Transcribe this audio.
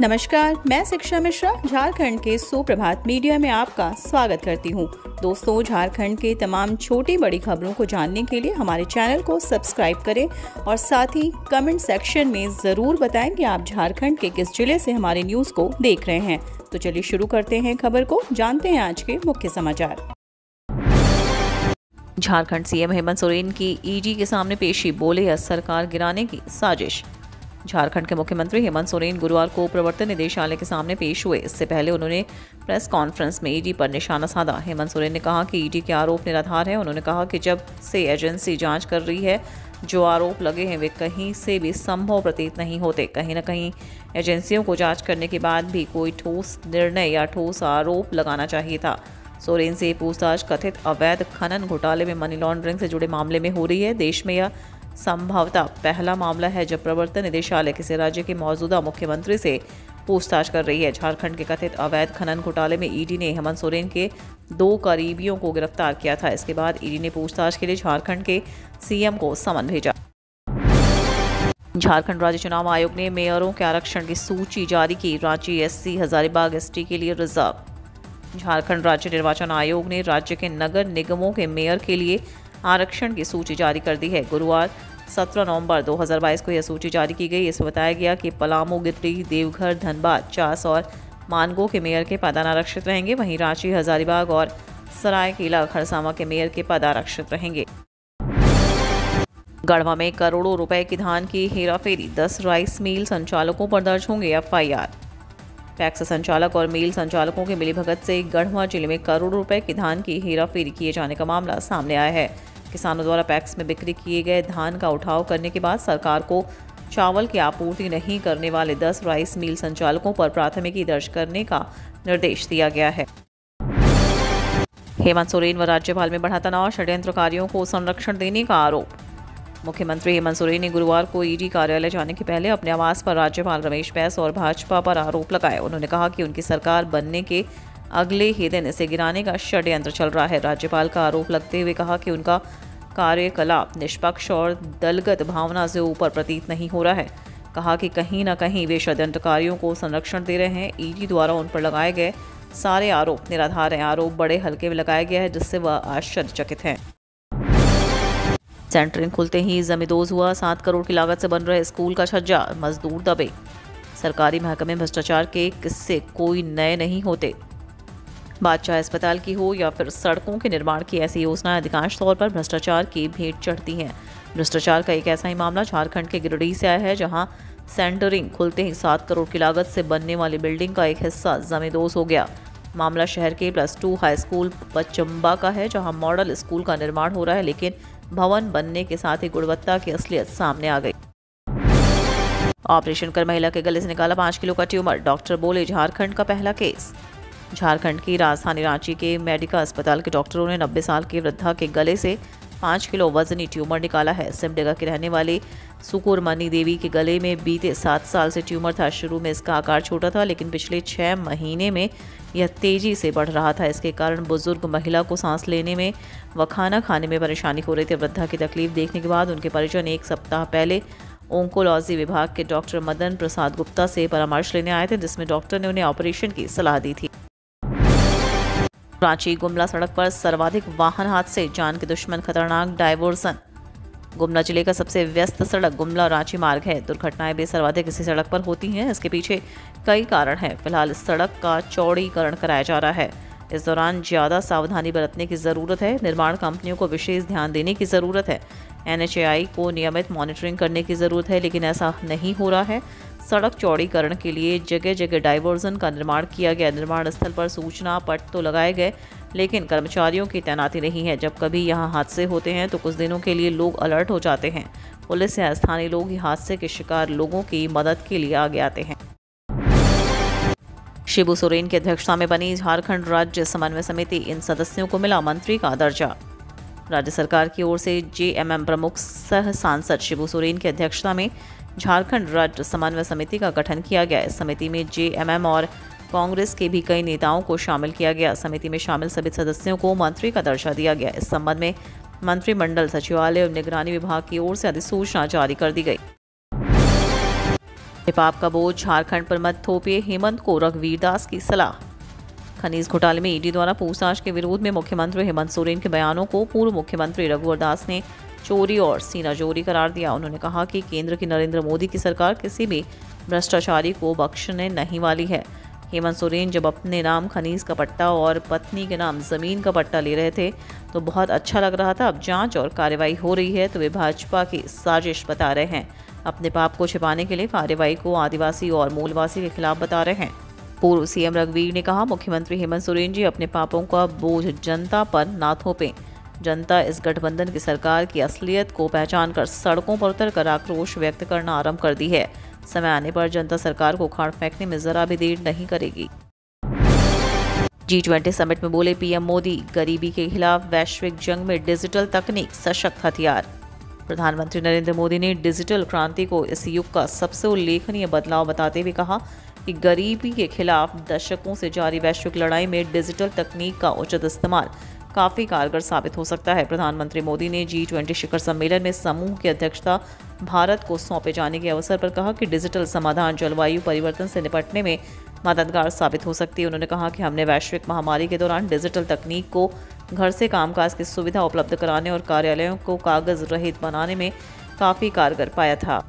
नमस्कार, मैं शिक्षा मिश्रा झारखंड के सुप्रभात मीडिया में आपका स्वागत करती हूँ। दोस्तों, झारखंड के तमाम छोटी बड़ी खबरों को जानने के लिए हमारे चैनल को सब्सक्राइब करें और साथ ही कमेंट सेक्शन में ज़रूर बताएं कि आप झारखंड के किस जिले से हमारे न्यूज़ को देख रहे हैं। तो चलिए शुरू करते हैं खबर को, जानते हैं आज के मुख्य समाचार। झारखंड सीएम हेमंत सोरेन की ईडी के सामने पेशी, बोले सरकार गिराने की साजिश। झारखंड के मुख्यमंत्री हेमंत सोरेन गुरुवार को प्रवर्तन निदेशालय के सामने पेश हुए। इससे पहले उन्होंने प्रेस कॉन्फ्रेंस में ईडी पर निशाना साधा। हेमंत सोरेन ने कहा कि ईडी के आरोप निराधार हैं। उन्होंने कहा कि जब से एजेंसी जांच कर रही है, जो आरोप लगे हैं वे कहीं से भी संभव प्रतीत नहीं होते। कहीं न कहीं एजेंसियों को जांच करने के बाद भी कोई ठोस निर्णय या ठोस आरोप लगाना चाहिए था। सोरेन से पूछताछ कथित अवैध खनन घोटाले में मनी लॉन्ड्रिंग से जुड़े मामले में हो रही है। देश में यह संभवतः पहला मामला है जब प्रवर्तन निदेशालय किसी राज्य के मौजूदा मुख्यमंत्री से पूछताछ कर रही है। झारखंड के कथित अवैध खनन घोटाले में ईडी ने हेमंत सोरेन के 2 करीबियों को गिरफ्तार किया था। इसके बाद ईडी ने पूछताछ के लिए झारखंड के सीएम को समन भेजा। झारखंड राज्य चुनाव आयोग ने मेयरों के आरक्षण की सूची जारी की। रांची एससी, हजारीबाग एसटी के लिए रिजर्व। झारखंड राज्य निर्वाचन आयोग ने राज्य के नगर निगमों के मेयर के लिए आरक्षण की सूची जारी कर दी है। गुरुवार 17 नवंबर 2022 को यह सूची जारी की गई। इसमें बताया गया कि पलामू, गिरिडीह, देवघर, धनबाद, चास और मानगो के मेयर के पद आरक्षित रहेंगे। वहीं रांची, हजारीबाग और सरायकेला खरसावां के मेयर के पद आरक्षित रहेंगे। गढ़वा में करोड़ों रुपए की धान की हेराफेरी, 10 राइस मिल संचालकों पर दर्ज होंगे एफआईआर। पैक्स संचालक और मिल संचालकों की मिलीभगत से गढ़वा जिले में करोड़ों रुपए की धान की हेराफेरी किए जाने का मामला सामने आया है। किसानों द्वारा पैक्स में बिक्री किए गए धान का उठाव करने के बाद सरकार को चावल की आपूर्ति नहीं करने वाले 10 राइस मिल संचालकों पर प्राथमिकी दर्ज करने का निर्देश दिया गया है। हेमंत सोरेन व राज्यपाल में बढ़ा तनाव, षड्यंत्रकारियों को संरक्षण देने का आरोप। मुख्यमंत्री हेमंत सोरेन ने गुरुवार को ईडी कार्यालय जाने के पहले अपने आवास पर राज्यपाल रमेश बैस और भाजपा पर आरोप लगाए। उन्होंने कहा कि उनकी सरकार बनने के अगले ही दिन इसे गिराने का षड्यंत्र चल रहा है। राज्यपाल का आरोप लगते हुए कहा कि उनका कार्यकलाप निष्पक्ष और दलगत भावना से ऊपर प्रतीत नहीं हो रहा है। कहा कि कहीं न कहीं वे षड्यंत्रकारियों को संरक्षण दे रहे हैं। ईडी द्वारा उन पर लगाए गए सारे आरोप निराधार हैं। आरोप बड़े हल्के में लगाया गया है, जिससे वह आश्चर्यचकित हैं। सेंटरिंग खुलते ही जमींदोज हुआ। 7 करोड़ की लागत से बन रहे स्कूल का छज्जा, मजदूर दबे। सरकारी महकमे भ्रष्टाचार के किस्से कोई नए नहीं होते। बात चाहे अस्पताल की हो या फिर सड़कों के निर्माण की, ऐसी योजनाएं अधिकांश तौर पर भ्रष्टाचार की भेंट चढ़ती हैं। भ्रष्टाचार का एक ऐसा ही मामला झारखंड के गिरिडीह से आया है, जहां सेंटरिंग खुलते ही 7 करोड़ की लागत से बनने वाली बिल्डिंग का एक हिस्सा जमींदोज हो गया। मामला शहर के +2 हाई स्कूल पचम्बा का है, जहां मॉडल स्कूल का निर्माण हो रहा है, लेकिन भवन बनने के साथ ही गुणवत्ता की असलियत सामने आ गई। ऑपरेशन कर महिला के गले से निकाला 5 किलो का ट्यूमर, डॉक्टर बोले झारखंड का पहला केस। झारखंड की राजधानी रांची के मेडिका अस्पताल के डॉक्टरों ने 90 साल के वृद्धा के गले से 5 किलो वजनी ट्यूमर निकाला है। सिमडेगा की रहने वाली सुकुरमनी देवी के गले में बीते 7 साल से ट्यूमर था। शुरू में इसका आकार छोटा था, लेकिन पिछले 6 महीने में यह तेजी से बढ़ रहा था। इसके कारण बुजुर्ग महिला को सांस लेने में व खाना खाने में परेशानी हो रही थी। वृद्धा की तकलीफ देखने के बाद उनके परिजन 1 सप्ताह पहले ओंकोलॉजी विभाग के डॉक्टर मदन प्रसाद गुप्ता से परामर्श लेने आए थे, जिसमें डॉक्टर ने उन्हें ऑपरेशन की सलाह दी थी। रांची गुमला सड़क पर सर्वाधिक वाहन हादसे, जान के दुश्मन खतरनाक डायवर्सन। गुमला जिले का सबसे व्यस्त सड़क गुमला रांची मार्ग है। दुर्घटनाएं भी सर्वाधिक इसी सड़क पर होती हैं। इसके पीछे कई कारण हैं। फिलहाल इस सड़क का चौड़ीकरण कराया जा रहा है। इस दौरान ज़्यादा सावधानी बरतने की ज़रूरत है। निर्माण कंपनियों को विशेष ध्यान देने की ज़रूरत है। NHAI को नियमित मॉनिटरिंग करने की ज़रूरत है, लेकिन ऐसा नहीं हो रहा है। सड़क चौड़ीकरण के लिए जगह जगह डायवर्जन का निर्माण किया गया। निर्माण स्थल पर सूचना पट तो लगाए गए, लेकिन कर्मचारियों की तैनाती नहीं है। जब कभी यहाँ हादसे होते हैं तो कुछ दिनों के लिए लोग अलर्ट हो जाते हैं। पुलिस या स्थानीय लोग ही हादसे के शिकार लोगों की मदद के लिए आगे आते हैं। शिबू सोरेन की अध्यक्षता में बनी झारखंड राज्य समन्वय समिति, इन सदस्यों को मिला मंत्री का दर्जा। राज्य सरकार की ओर से JMM प्रमुख सह सांसद शिबू सोरेन की अध्यक्षता में झारखंड राज्य समन्वय समिति का गठन किया गया। इस समिति में JMM और कांग्रेस के भी कई नेताओं को शामिल किया गया। समिति में शामिल सभी सदस्यों को मंत्री का दर्जा दिया गया। इस संबंध में मंत्रिमंडल सचिवालय और निगरानी विभाग की ओर से अधिसूचना जारी कर दी गई। पाप का बोझ झारखंड पर मत थोपिए, हेमंत को रघुवीर दास की सलाह। खनीज घोटाले में ईडी द्वारा पूछताछ के विरोध में मुख्यमंत्री हेमंत सोरेन के बयानों को पूर्व मुख्यमंत्री रघुवीर दास ने चोरी और सीनाजोरी करार दिया। उन्होंने कहा कि केंद्र की नरेंद्र मोदी की सरकार किसी भी भ्रष्टाचारी को बख्शने नहीं वाली है। हेमंत सोरेन जब अपने नाम खनीज का पट्टा और पत्नी के नाम जमीन का पट्टा ले रहे थे तो बहुत अच्छा लग रहा था। अब जांच और कार्रवाई हो रही है तो वे भाजपा की साजिश बता रहे हैं। अपने पाप को छिपाने के लिए कार्रवाई को आदिवासी और मूलवासी के खिलाफ बता रहे हैं। पूर्व सीएम रघुवीर ने कहा, मुख्यमंत्री हेमंत सोरेन जी अपने पापों का बोझ जनता पर ना थोपें। जनता इस गठबंधन की सरकार की असलियत को पहचान कर सड़कों पर उतरकर आक्रोश व्यक्त करना आरंभ कर दी है। समय आने पर जनता सरकार को उखाड़ फेंकने में जरा भी देर नहीं करेगी। G20 समिट में बोले पीएम मोदी, गरीबी के खिलाफ वैश्विक जंग में डिजिटल तकनीक सशक्त हथियार। प्रधानमंत्री नरेंद्र मोदी ने डिजिटल क्रांति को इस युग का सबसे उल्लेखनीय बदलाव बताते हुए कहा कि गरीबी के खिलाफ दशकों से जारी वैश्विक लड़ाई में डिजिटल तकनीक का उचित इस्तेमाल काफ़ी कारगर साबित हो सकता है। प्रधानमंत्री मोदी ने G20 शिखर सम्मेलन में समूह की अध्यक्षता भारत को सौंपे जाने के अवसर पर कहा कि डिजिटल समाधान जलवायु परिवर्तन से निपटने में मददगार साबित हो सकती है। उन्होंने कहा कि हमने वैश्विक महामारी के दौरान डिजिटल तकनीक को घर से कामकाज की सुविधा उपलब्ध कराने और कार्यालयों को कागज रहित बनाने में काफ़ी कारगर पाया था।